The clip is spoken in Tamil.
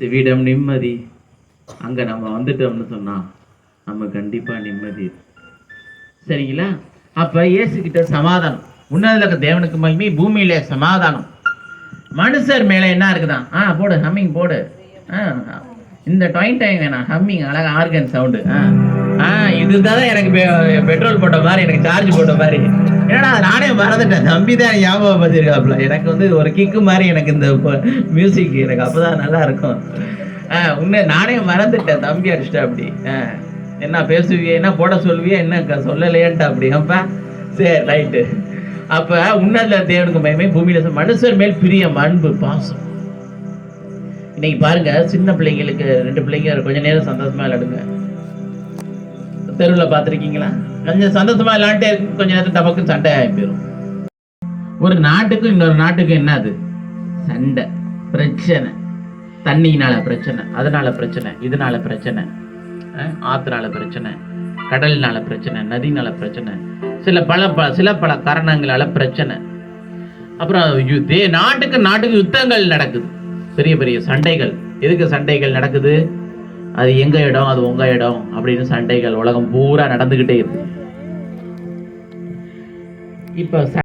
இவ்விடம் நிம்மதி. அங்க நம்ம வந்துட்டோம்னு சொன்னா நம்ம கண்டிப்பா நிம்மதி. சரிங்களா? அப்ப இயேசுகிட்ட சமாதானம், உன்னதத்துல இருக்க தேவனுக்கு மகிமை, பூமியில சமாதானம். மனுஷர் மேல என்ன இருக்குதான்? போடு ஹம்மிங் போடு. இந்த டைம் வேணாம், ஹம்மிங் அழகா ஆர்கன் சவுண்டு. இதுதான் எனக்கு பெட்ரோல் போட்ட மாதிரி, எனக்கு சார்ஜ் போட்ட மாதிரி. ஏன்னா நானே மறந்துட்டேன், தம்பி தான் ஞாபகம் வச்சிருக்காப்புல. எனக்கு வந்து ஒரு கிக்கு மாதிரி எனக்கு இந்த மியூசிக் எனக்கு அப்பதான் நல்லா இருக்கும். உன்னை நானே மறந்துட்டேன், தம்பி அடிச்சிட்டா அப்படி. என்ன பேசுவிய, என்ன போட சொல்லுவிய, என்ன சொல்லலையன்ட்டா அப்படி. அப்பா சரி ரைட்டு. அப்ப உன்னத தேவனுக்கு மகிமை, பூமியில மனுஷர் மேல் பிரியம், அன்பு, பாசம். இன்னைக்கு பாருங்க, சின்ன பிள்ளைங்களுக்கு 2 பிள்ளைங்க கொஞ்ச நேரம் சந்தோஷமா விளையாடுங்க. தெருவில் பார்த்துருக்கீங்களா? கொஞ்சம் சந்தோஷமா விளையாண்டே இருக்கு, கொஞ்ச நேரத்துக்கு டபக்கு சண்டை ஆகி போயிடும். ஒரு நாட்டுக்கும் இன்னொரு நாட்டுக்கும் என்னது? சண்டை, பிரச்சனை. தண்ணியினால பிரச்சனை, அதனால பிரச்சனை, இதனால பிரச்சனை, ஆத்துனால பிரச்சனை, கடல்னால பிரச்சனை, நதினால பிரச்சனை, சில பல காரணங்களால பிரச்சனை. அப்புறம் நாட்டுக்கு யுத்தங்கள் நடக்குது, பெரிய பெரிய சண்டைகள். எதுக்கு சண்டைகள் நடக்குது? அது எங்க இடம், அது உங்க இடம் அப்படின்னு சண்டைகள் உலகம் பூரா நடந்துகிட்டே இருக்கு. இப்ப